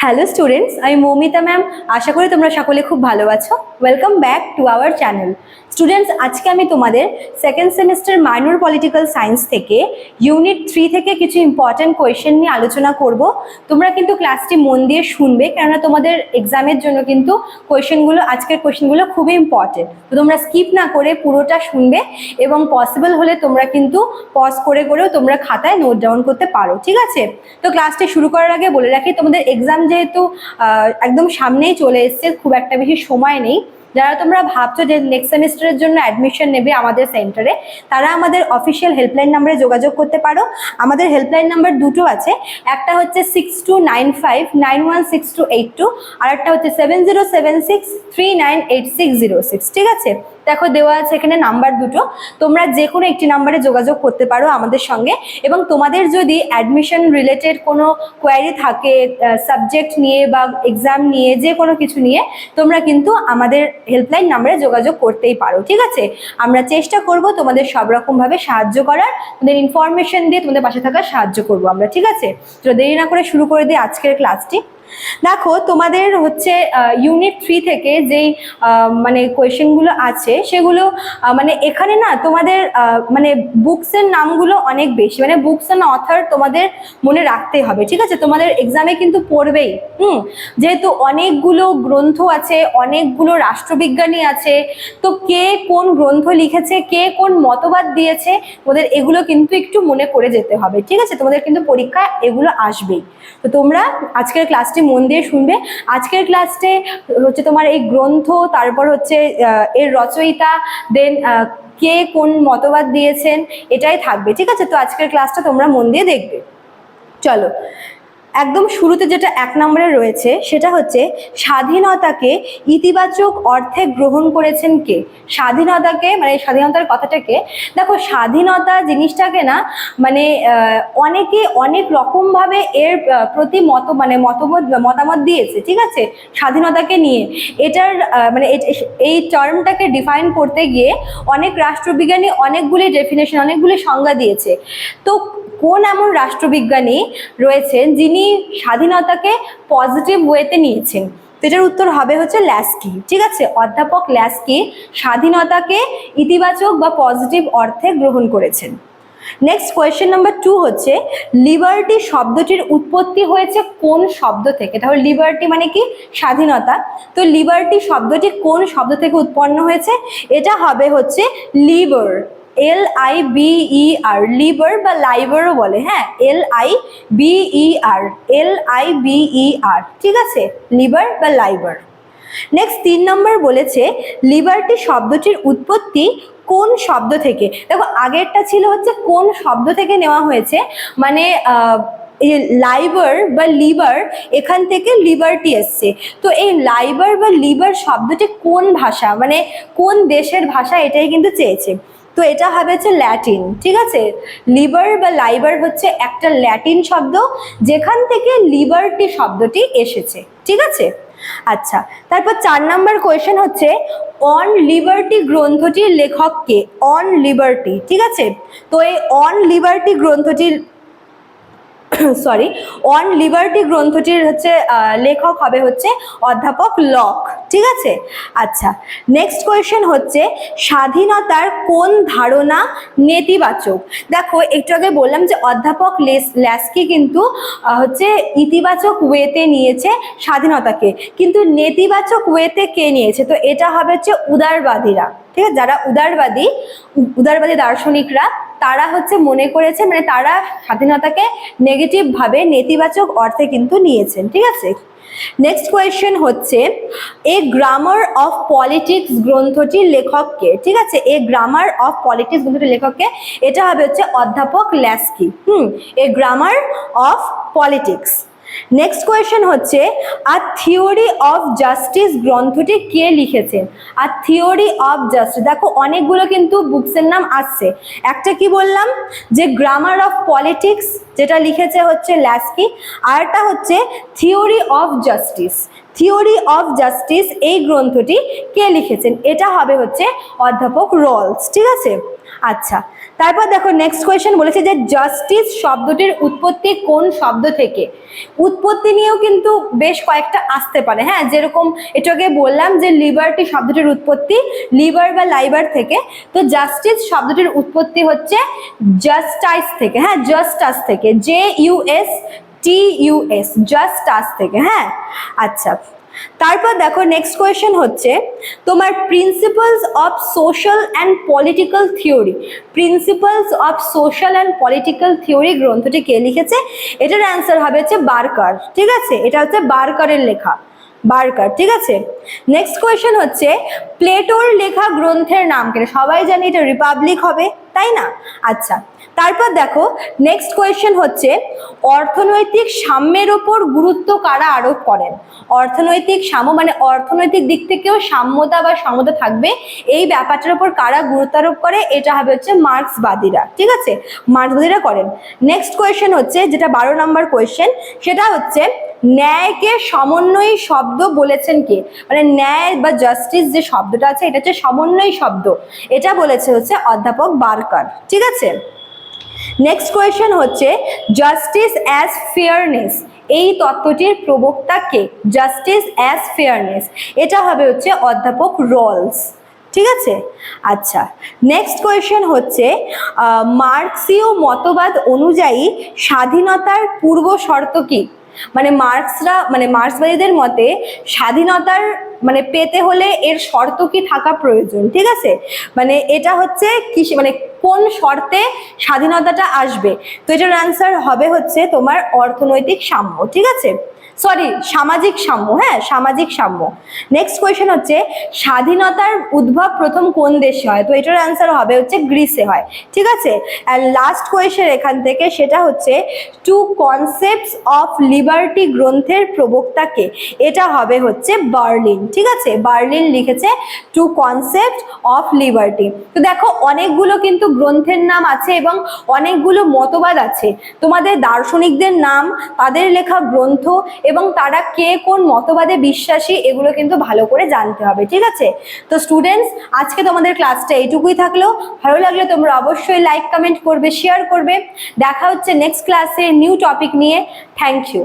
Hello students, আমি Moumita ma'am. আশা করি তোমরা সকলে খুব ভালো আছো। Welcome back to our channel. Students, আজকে আমি তোমাদের second semester minor political science থেকে ইউনিট 3 থেকে কিছু ইম্পর্টেন্ট কোয়েশ্চেন নিয়ে আলোচনা করব। তোমরা কিন্তু ক্লাসটি মন দিয়ে শুনবে, কেননা তোমাদের এক্সামের জন্য কিন্তু আজকের কোয়েশ্চেনগুলো খুবই ইম্পর্টেন্ট। তো তোমরা স্কিপ না করে পুরোটা শুনবে এবং পসিবল হলে তোমরা কিন্তু পজ করে করেও তোমরা খাতায় নোট ডাউন করতে পারো, ঠিক আছে? তো ক্লাসটি শুরু করার আগে বলে রাখি, তোমাদের এক্সাম যেহেতু একদম সামনেই চলে এসছে, খুব একটা বেশি সময় নেই। যারা তোমরা ভাবছো যে নেক্সট সেমিস্টারের জন্য অ্যাডমিশন নেবে আমাদের সেন্টারে, তারা আমাদের অফিসিয়াল হেল্পলাইন নাম্বারে যোগাযোগ করতে পারো। আমাদের হেল্পলাইন নাম্বার দুটো আছে, একটা হচ্ছে 6295916282, আর একটা হচ্ছে 7076398606, ঠিক আছে? দেখো দেওয়া আছে এখানে নাম্বার দুটো, তোমরা যে কোনো একটি নাম্বারে যোগাযোগ করতে পারো আমাদের সঙ্গে। এবং তোমাদের যদি অ্যাডমিশন রিলেটেড কোনো কোয়ারি থাকে সাবজেক্ট নিয়ে বা এক্সাম নিয়ে, যে কোনো কিছু নিয়ে, তোমরা কিন্তু আমাদের হেল্পলাইন নাম্বারে যোগাযোগ করতেই পারো, ঠিক আছে? আমরা চেষ্টা করব তোমাদের সব রকমভাবে সাহায্য করার, তোমাদের ইনফরমেশন দিয়ে তোমাদের পাশে থাকার সাহায্য করব আমরা, ঠিক আছে? তো দেরি না করে শুরু করে দিই আজকের ক্লাসটি। দেখো তোমাদের হচ্ছে ইউনিট 3 থেকে যেই মানে কোয়েশ্চেনগুলো আছে সেগুলো মানে এখানে না তোমাদের মানে বুকসের নামগুলো অনেক বেশি, মানে বুকস অ্যান্ড অথর তোমাদের মনে রাখতে হবে, ঠিক আছে? তোমাদের এক্সামে কিন্তু পড়বেই। যেহেতু অনেকগুলো গ্রন্থ আছে, অনেকগুলো রাষ্ট্রবিজ্ঞানী আছে, তো কে কোন গ্রন্থ লিখেছে, কে কোন মতবাদ দিয়েছে, তোমাদের এগুলো কিন্তু একটু মনে করে যেতে হবে, ঠিক আছে? তোমাদের কিন্তু পরীক্ষায় এগুলো আসবেই। তো তোমরা আজকের ক্লাসটি মন দিয়ে শুনবে। আজকের ক্লাসে হচ্ছে তোমার এই গ্রন্থ, তারপর হচ্ছে এর রচয়িতা, দেন কে কোন মতবাদ দিয়েছেন, এটাই থাকবে, ঠিক আছে? তো আজকের ক্লাসটা তোমরা মন দিয়ে দেখবে। চলো, একদম শুরুতে যেটা 1 নম্বরে রয়েছে সেটা হচ্ছে স্বাধীনতাকে ইতিবাচক অর্থে গ্রহণ করেছেন কে? স্বাধীনতাকে, মানে স্বাধীনতার কথাটাকে দেখো, স্বাধীনতা জিনিসটাকে না মানে অনেকে অনেক রকমভাবে এর প্রতি মতামত দিয়েছে, ঠিক আছে? স্বাধীনতাকে নিয়ে এটার মানে এই টার্মটাকে ডিফাইন করতে গিয়ে অনেক রাষ্ট্রবিজ্ঞানী অনেকগুলি ডেফিনেশন, অনেকগুলি সংজ্ঞা দিয়েছে। তো কোন এমন রাষ্ট্রবিজ্ঞানী রয়েছেন যিনি স্বাধীনতাকে পজিটিভ ওয়েতে নিয়েছেন? তো এটার উত্তর হবে হচ্ছে ল্যাস্কি, ঠিক আছে? অধ্যাপক ল্যাস্কি স্বাধীনতাকে ইতিবাচক বা পজিটিভ অর্থে গ্রহণ করেছেন। নেক্সট কোয়েশ্চেন নাম্বার 2 হচ্ছে লিবার্টি শব্দটির উৎপত্তি হয়েছে কোন শব্দ থেকে? তাহলে লিবার্টি মানে কি? স্বাধীনতা। তো লিবার্টি শব্দটি কোন শব্দ থেকে উৎপন্ন হয়েছে? এটা হবে হচ্ছে লিবার, LIBER, লিবার বা লাইবারও বলে, হ্যাঁ, LIBER, ঠিক আছে? লিবার বা লাইবার। নেক্সট 3 নম্বর বলেছে লিবার্টি শব্দটির উৎপত্তি কোন শব্দ থেকে? দেখো আগেরটা ছিল হচ্ছে কোন শব্দ থেকে নেওয়া হয়েছে, মানে লাইবার বা লিবার, এখান থেকে লিবার্টি এসছে। তো এই লাইবার বা লিবার শব্দটি কোন ভাষা, মানে কোন দেশের ভাষা, এটাই কিন্তু চেয়েছে। তো এটা হবে হচ্ছে ল্যাটিন, ঠিক আছে? লিবার বা লাইবার হচ্ছে একটা ল্যাটিন শব্দ, যেখান থেকে লিবার্টি শব্দটি এসেছে, ঠিক আছে? আচ্ছা, তারপর 4 নম্বর কোয়েশ্চেন হচ্ছে অন লিবার্টি গ্রন্থটির লেখক কে? অন লিবার্টি, ঠিক আছে? তো এই অন লিবার্টি গ্রন্থটির অন লিবার্টি গ্রন্থটির হচ্ছে লেখক হবে হচ্ছে অধ্যাপক লক, ঠিক আছে? আচ্ছা, নেক্সট কোয়েশ্চেন হচ্ছে স্বাধীনতার কোন ধারণা নেতিবাচক? দেখো একটু আগে বললাম যে অধ্যাপক ল্যাস্কি কিন্তু হচ্ছে ইতিবাচক ওয়েতে নিয়েছে স্বাধীনতাকে, কিন্তু নেতিবাচক ওয়েতে কে নিয়েছে? তো এটা হবে হচ্ছে উদারবাদীরা, ঠিক আছে? যারা উদারবাদী দার্শনিকরা, তারা হচ্ছে মনে করেছে, মানে তারা স্বাধীনতাকে নেগেটিভ ভাবে, নেতিবাচক অর্থে কিন্তু নিয়েছেন, ঠিক আছে? নেক্সট কোয়েশ্চেন হচ্ছে এ গ্রামার অফ পলিটিক্স গ্রন্থটির লেখক কে? ঠিক আছে, এ গ্রামার অফ পলিটিক্স গ্রন্থটির লেখক কে? এটা হবে হচ্ছে অধ্যাপক Laski. A grammar of politics. Next question হচ্ছে আর থিওরি অফ জাস্টিস গ্রন্থটি কে লিখেছেন? আর থিওরি অফ জাস্টিস, দেখো অনেকগুলো কিন্তু বুকসের নাম আসছে। একটা কি বললাম, যে গ্রামার অফ পলিটিক্স, যেটা লিখেছে হচ্ছে ল্যাস্কি, আর একটা হচ্ছে theory of justice. Theory of justice এই গ্রন্থটি কে লিখেছেন? এটা হবে হচ্ছে অধ্যাপক রলস, ঠিক আছে? আচ্ছা, তারপর দেখো নেক্সট কোয়েশ্চেন বলেছে যে জাস্টিস শব্দটির উৎপত্তি কোন শব্দ থেকে। উৎপত্তি নিয়েও কিন্তু বেশ কয়েকটা আসতে পারে, হ্যাঁ, যেরকম এটাকে বললাম যে লিবার্টি শব্দটির উৎপত্তি লিবার বা লাইবার থেকে, তো জাস্টিস শব্দটির উৎপত্তি হচ্ছে জাস্টাইস থেকে, হ্যাঁ, জাস্টাস থেকে, JUSTUS, জাস্টাস থেকে, হ্যাঁ। আচ্ছা, তারপর দেখো নেক্সট কোয়েশ্চেন হচ্ছে তোমার principles of social and political theory. Principles of social and political theory গ্রন্থটি কে লিখেছে? এটার অ্যান্সার হবে হচ্ছে বার্কার, ঠিক আছে, এটা হচ্ছে বার্কারের লেখা, বার্কার, ঠিক আছে। নেক্সট কোয়েশ্চেন হচ্ছে প্লেটোর লেখা গ্রন্থের নাম কি? সবাই জানি এটা রিপাবলিক হবে, তাই না? আচ্ছা, তারপর দেখো নেক্সট কোয়েশ্চেন হচ্ছে অর্থনৈতিক সাম্যের ওপর গুরুত্ব কারা আরোপ করেন? অর্থনৈতিক সাম্য মানে অর্থনৈতিক দিক থেকেও সাম্যতা বা সমতা থাকবে, এই ব্যাপারটার উপর কারা গুরুত্ব আরোপ করে? এটা হবে হচ্ছে মার্ক্সবাদীরা, ঠিক আছে, মার্ক্সবাদীরা করেন। নেক্সট কোয়েশ্চেন হচ্ছে যেটা 12 নম্বর কোয়েশ্চেন, সেটা হচ্ছে ন্যায়কে সমন্বয়ী শব্দ বলেছেন কে? মানে ন্যায় বা জাস্টিস যে শব্দটা আছে এটা হচ্ছে সমন্বয়ী শব্দ, এটা বলেছে হচ্ছে অধ্যাপক বার্কার, ঠিক আছে। নেক্সট কোয়েশ্চেন হচ্ছে জাস্টিস অ্যাজ ফেয়ারনেস, এই তত্ত্বটির প্রবক্তা কে? জাস্টিস অ্যাজ ফেয়ারনেস, এটা হবে হচ্ছে অধ্যাপক রলস, ঠিক আছে। আচ্ছা, নেক্সট কোয়েশ্চেন হচ্ছে মার্ক্সীয় মতবাদ অনুযায়ী স্বাধীনতার পূর্ব শর্ত কি? মানে মার্ক্সবাদীদের মতে স্বাধীনতার মানে পেতে হলে এর শর্ত কি থাকা প্রয়োজন, ঠিক আছে, মানে এটা হচ্ছে কি, মানে কোন শর্তে স্বাধীনতাটা আসবে? তো এটার অ্যান্সার হবে হচ্ছে তোমার অর্থনৈতিক সাম্য, ঠিক আছে, সরি সামাজিক সাম্য, হ্যাঁ, সামাজিক সাম্য। নেক্সট কোয়েশ্চেন হচ্ছে স্বাধীনতার উদ্ভব প্রথম কোন দেশে হয়? তো এটার অ্যান্সার হবে হচ্ছে গ্রিসে হয়, ঠিক আছে। অ্যান্ড লাস্ট কোয়েশ্চেন এখান থেকে, সেটা হচ্ছে টু কনসেপ্টস অফ লিবার্টি গ্রন্থের প্রবক্তাকে? এটা হবে হচ্ছে বার্লিন, ঠিক আছে, বার্লিন লিখেছে টু কনসেপ্ট অফ লিবার্টি। তো দেখো অনেকগুলো কিন্তু গ্রন্থের নাম আছে এবং অনেকগুলো মতবাদ আছে, তোমাদের দার্শনিকদের নাম, তাদের লেখা গ্রন্থ এবং তারা কে কোন মতবাদে বিশ্বাসী এগুলো কিন্তু ভালো করে জানতে হবে, ঠিক আছে। তো স্টুডেন্টস, আজকে তোমাদের ক্লাসটা এইটুকুই থাকলো। ভালো লাগলে তোমরা অবশ্যই লাইক, কমেন্ট করবে, শেয়ার করবে। দেখা হচ্ছে নেক্সট ক্লাসে নিউ টপিক নিয়ে। Thank you.